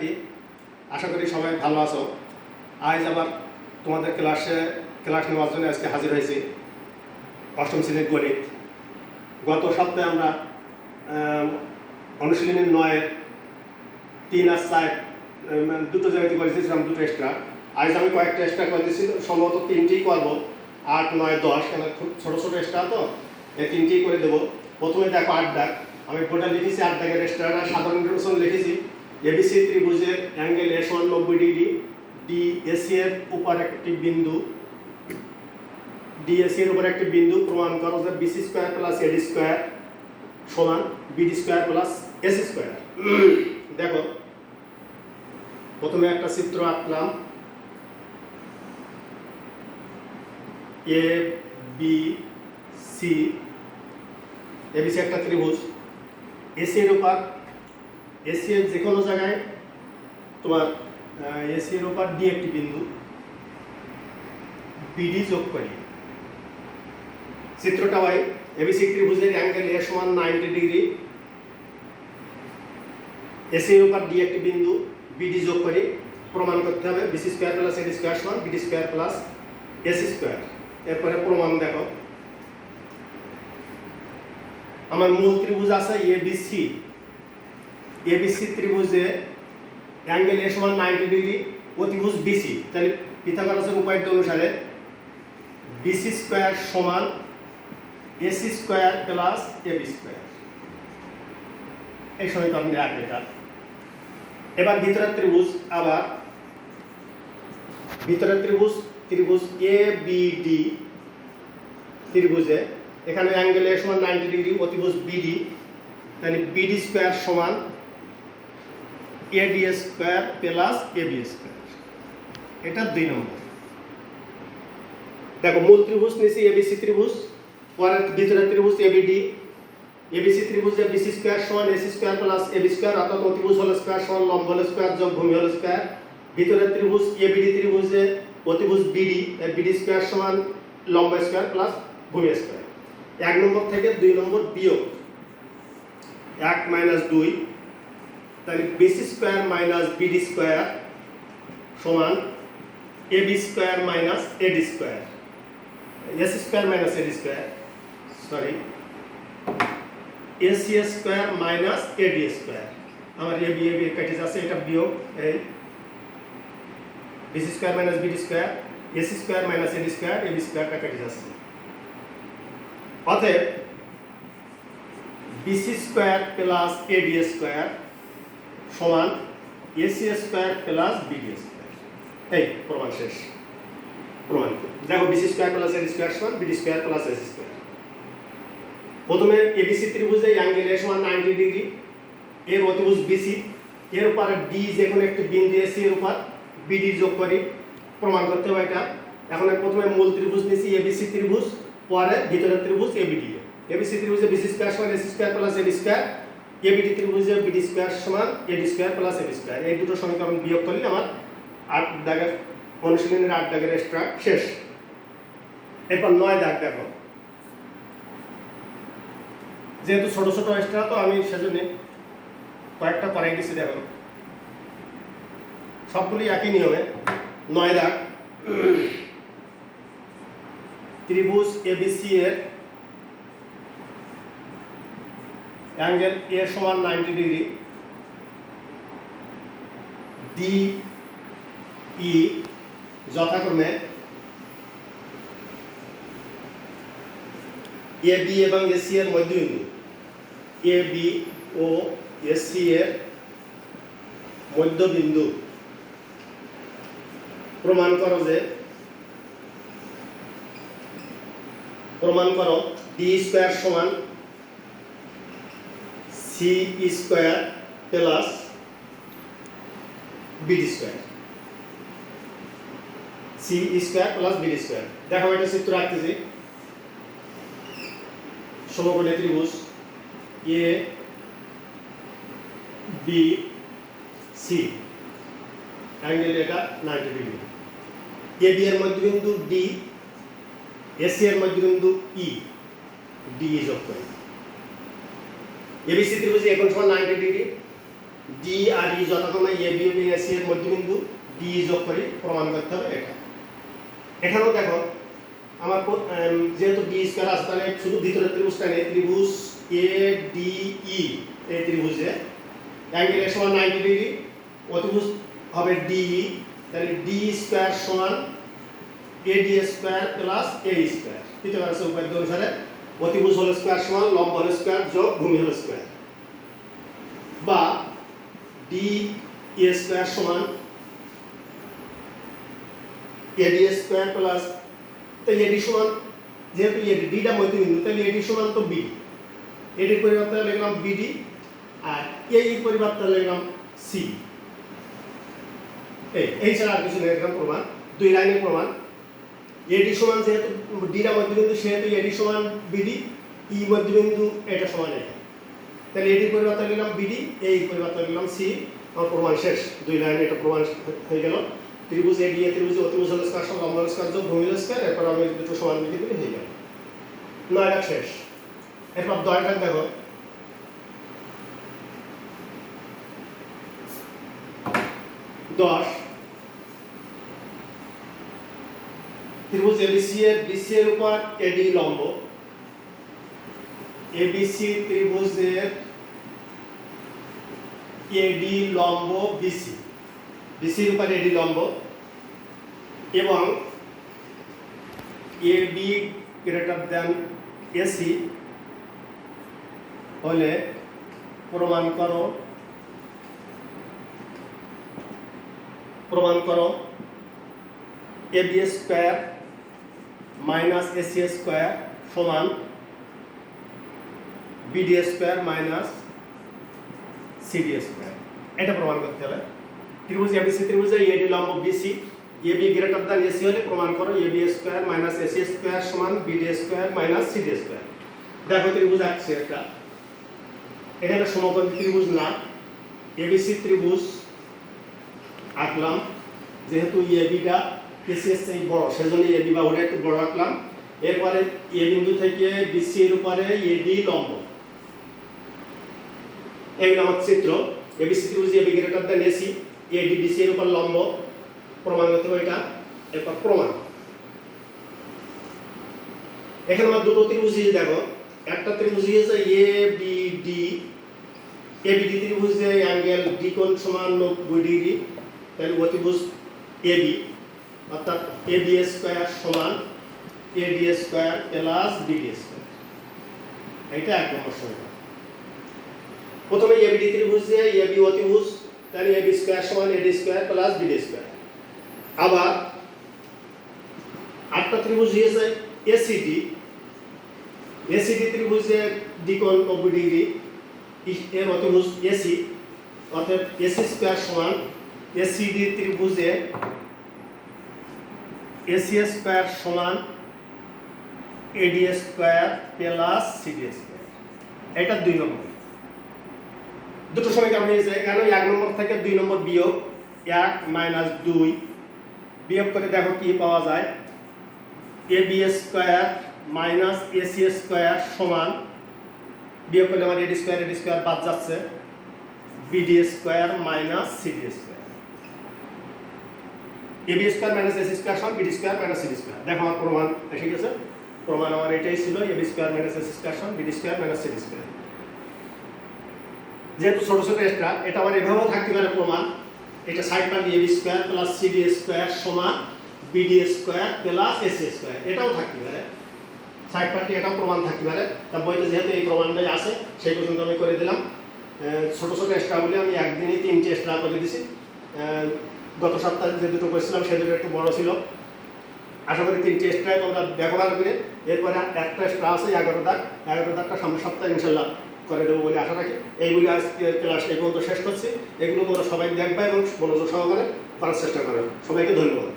কি আশা করি সবাই ভালো আছো। আজ আবার তোমাদের ক্লাস নেওয়ার জন্য আজকে হাজির হয়েছি। অষ্টম শ্রেণীর গণিত। গত সপ্তাহে আমরা অনুশীলনী 9 3 আর 4 দুটো জায়গাতে করেছিলাম, দুটো এক্সট্রা। আজ আমি কয়েকটা এক্সট্রা করে দিচ্ছি, সম্ভবত 3টেই করবো। 8 9 10 কেন খুব ছোটো ছোটো এক্সট্রা তো, এই 3টেই করে দেবো। প্রথমে দেখো 8 দাগ, আমি বোর্ডে লিখেছি 8 দাগের এক্সট্রাটা সাধারণ ইন্ট্রোডাকশন লিখেছি। এবিসি ত্রিভুজের অ্যাঙ্গেল S1 90 ডিগ্রি, ডিএসি এর উপর একটি বিন্দু, ডিএসি এর উপর একটি বিন্দু প্রমাণ করো যে BC square plus AD square সমান BD square plus AC square. দেখো প্রথমে একটা চিত্র আঁকলাম। এ বি সি, এবিসি একটা ত্রিভুজ। এসি এর উপর, এসি এর যে কোনো জায়গায় তোমার এসি এর উপর ডি একটি বিন্দু, বিডি যোগ করি। চিত্রটা হয় এবিসি ত্রিভুজের অ্যাঙ্গেল এ সমান 90 ডিগ্রি, এসি এর উপর ডি একটি বিন্দু, বিডি যোগ করি। প্রমাণ করতে হবে BC square plus AD square সমান BD square plus AC square. এরপরে প্রমাণ দেখো, আমার মূল ত্রিভুজ আছে এবিসি। এবিসি ত্রিভুজে অ্যাঙ্গেল এ সমান 90 ডিগ্রি, অতিভুজ বিসি। তাহলে পিথাগোরাসের উপপাদ্য অনুসারে বিসি স্কয়ার সমান AC square plus AB square. এই সমীকরণ দেওয়া এটা। এবার ভিতরের ত্রিভুজ, আবার ভিতরের ত্রিভুজ এ বি ডি ত্রিভুজে এখানে অ্যাঙ্গেল এ সমান 90 ডিগ্রি, অতিভুজ বিডি। তাহলে বিডি স্কয়ার সমান AD square plus AB square. এটা 2 নম্বর। দেখো মূল ত্রিভুজ নিয়েছি এবিসি ত্রিভুজ, পরের ভিতরের ত্রিভুজ এবিডি। এবিসি ত্রিভুজে বিসি স্কয়ার সমান AC square plus AB square, অর্থাৎ অতিভুজ হল স্কয়ার সমান লম্ব হল স্কয়ার যোগ ভূমি হল স্কয়ার। ভিতরের ত্রিভুজ এবিডি ত্রিভুজে অতিভুজ বিডি, বিডি স্কয়ার সমান লম্ব স্কয়ার প্লাস ভূমি স্কয়ার। 1 নম্বর থেকে 2 নম্বর বিয়োগ 1 - 2, তাহলে BC square minus BD square সমান AB square minus AD square, AC square minus AD square, sorry AC square minus AD square. আমার এবি এবি কেটে যাচ্ছে, এটা বিয়োগ এই BC square minus BD square, AC square minus AD square, AB স্কয়ারটা কেটে যাচ্ছে। অতএব BC square plus AD square সমান AC square plus BD square. এই প্রমাণ শেষ। প্রমাণ দেখো BC square plus AD square সমান BD square plus AC square. প্রথমে এবিসি ত্রিভুজে অ্যাঙ্গেল এ সমান 90 ডিগ্রি, এর অতিভুজ বিসি, এর উপর ডি যে কোনো একটি বিন্দু এসি এর উপর বিডি যোগ করি। প্রমাণ করতে হবে এটা। এখন প্রথমে মূল ত্রিভুজ নিয়েছি এবিসি ত্রিভুজ, পরে ভিতরের ত্রিভুজ এবিডি। এবিসি ত্রিভুজে বিসি স্কয়ার সমান AC square plus AB square, ABD ত্রিভুজে বিডি স্কয়ার সমান AD square plus AB square. এই দুটো সমীকরণ বিয়োগ করলে আমার 8 দাগের অনুশীলনের 8 দাগের এক্সট্রা শেষ। এরপর 9 দাগ দেখো। যেহেতু ছোট ছোট এক্সট্রা তো আমি সেজন্য কয়েকটা করাই দিচ্ছি। দেখো সবগুলি একই নিয়মে। 9 দাগ, ত্রিভুজ এবিসি এর অ্যাঙ্গেল এ সমান 90 ডিগ্রি, ডি ই যথাক্রমে এ বি এবং এসি এর মধ্যবিন্দু, এ বি ও এসি এর মধ্যবিন্দু। প্রমাণ করো ডি স্কয়ার সমান C square plus BD square, C square plus BD square. দেখো এটা চিত্র আঁকতেছি। সমকোণী ত্রিভুজ এ বি সি, অ্যাঙ্গেল এটা 90 ডিগ্রি। এ বি এর মধ্যবিন্দু ডি, এসি এর মধ্যবিন্দু ই, ডি যোগ করি। এবিসি ত্রিভুজে এখন সমান 90 ডিগ্রি, ডি আর ই যতক্ষণ এ বি এবং এসি এর মধ্যবিন্দু ডি যোগ করি প্রমাণ করতে হবে এটা। এখানেও দেখো আমার যেহেতু ডি স্কয়ার আছে তাহলে শুধু ভিতরের ত্রিভুজটা নেই, ত্রিভুজ এ ডি ই, এই ত্রিভুজে অ্যাঙ্গেল এর সমান 90 ডিগ্রি, অতিভুজ হবে ডিই, তাহলে ডি স্কয়ার সমান A D square plus A square. Pythagoras উপপাদ্য অনুসারে অতিভুজ হোল স্কয়ার সমান লম্ব হোল স্কয়ার যোগ ভূমি হোল স্কয়ার, বা ডি এ স্কয়ার সমান এ ডি স্কয়ার প্লাস, তাই এডি সমান, যেহেতু এডি ডিটা মধ্যবিন্দু তাহলে এডি সমান তো বিডি, এডির পরিবর্তে লিখলাম বিডি আর এই পরিবর্তে লিখলাম সি। এই ছাড়া আর কিছু নেই, এরকম প্রমাণ, দুই লাইনের প্রমাণ। এডি সমান যেহেতু ডিটা মধ্যবিন্দু সেহেতু এডি সমান বিডি, ই মধ্যবিন্দু এটা সমান এটা, তাহলে এডির পরিবর্তে লিখলাম বিডি, এই পরিবর্তে লিখলাম সি। আমার প্রমাণ শেষ, দুই লাইনে এটা প্রমাণ হয়ে গেল। ত্রিভুজ এ ডি এ ত্রিভুজ অতিভুজ হোল স্কয়ার সমান লম্ব হোল স্কয়ার যোগ ভূমি হোল স্কয়ার, এরপর আমি দুটো সমান লিখে দিলে হয়ে গেল। 9 দাগ শেষ। এরপর 10 দাগ দেখো, ত্রিভুজ এবিসি এর বিসি এর উপর এডি লম্ব, এবিসি ত্রিভুজের এডি লম্ব বিসি, বিসির উপর এডি লম্ব, এবং এবি গ্রেটার দ্যান এসি হলে প্রমাণ করো AB square minus AC square সমান BD square minus CD square. এটা প্রমাণ করতে হবে। ত্রিভুজ এবিসি ত্রিভুজে এডি লম্ব BC, AB greater than AC হলে প্রমাণ করো AB square minus AC square সমান BD square minus CD square. দেখো ত্রিভুজ আছে একটা, এখানে সমকোণী ত্রিভুজ না, এবিসি ত্রিভুজ আঁকলাম, যেহেতু এবিটা এসি এর চেয়ে বড় সেজন্য এবি বা ওটা একটু বড় রাখলাম। এরপরে এ বিন্দু থেকে বিসি এর উপরে এডি লম্ব, এই আমার চিত্র। এবিসি ত্রিভুজ AB greater than AC, AD BC এর উপর লম্ব, প্রমাণ করতে হবে এটা। এরপর প্রমাণ, এখানে আমার দুটো ত্রিভুজ দেখো, একটা ত্রিভুজ আছে এবিডি, এবিডি ত্রিভুজে অ্যাঙ্গেল ডি কোণ সমান 90 ডিগ্রি, তাহলে অতিভুজ এবি অর্থাৎ এবি স্কয়ার সমান AD square plus BD square. এটা এক নম্বর সমীকরণ। প্রথমে এবিডি ত্রিভুজে এবি অতিভুজ, তাহলে এবি স্কয়ার সমান AD square plus BD square. আবার আটটা ত্রিভুজ আছে এসিডি, এসিডি ত্রিভুজে ডি কোণ 90 ডিগ্রি, এর অতিভুজ এসি, অর্থাৎ এসি স্কয়ার সমান এসিডি ত্রিভুজে এসি স্কয়ার সমান AD square plus CD square. এটা 2 নম্বর। দুটো সমীকরণ হয়েছে, এখানে 1 নম্বর থেকে 2 নম্বর বিয়োগ, 1 মাইনাস 2 বিয়োগ করে দেখো কি পাওয়া যায়, AB square minus AC square সমান, বিয়োগ করলে আমার এডি স্কয়ার বাদ যাচ্ছে, BD square minus CD square. AB square minus AC square সমান BD square minus CD square. দেখো আমার প্রমাণ এসে গেছে। প্রমাণ আমার এটাই ছিল, AB square minus AC square সমান BD square minus CD square. যেহেতু ছোট ছোট এক্সট্রা, এটা আবার এভাবেও থাকতে পারে প্রমাণ, এটা সাইড পান AB square plus CD square সমান BD square plus AC square, এটাও থাকতে পারে সাইড পার্টি, এটাও প্রমাণ থাকতে পারে। তার বইতে যেহেতু এই প্রমাণটাই আছে সেই পর্যন্ত আমি করে দিলাম। ছোট ছোট এক্সট্রা বলে আমি একদিনই 3টে এক্সট্রা করে দিছি। গত সপ্তাহে যে দুটো করেছিলাম সে দুটো একটু বড় ছিল, আশা করি 3টে এক্সট্রাই তোমরা ব্যবহার করে। এরপরে একটা এক্সট্রা আছে 11 দাগ, 11 দাগটা সামনের সপ্তাহে ইনশাল্লাহ করে দেবো বলে আশা রাখি। এইগুলি আজকে ক্লাস এই পর্যন্ত শেষ করছি। এগুলো তোমরা সবাই দেখবে এবং মনোযোগ সহকারে করার চেষ্টা করো। সবাইকে ধন্যবাদ।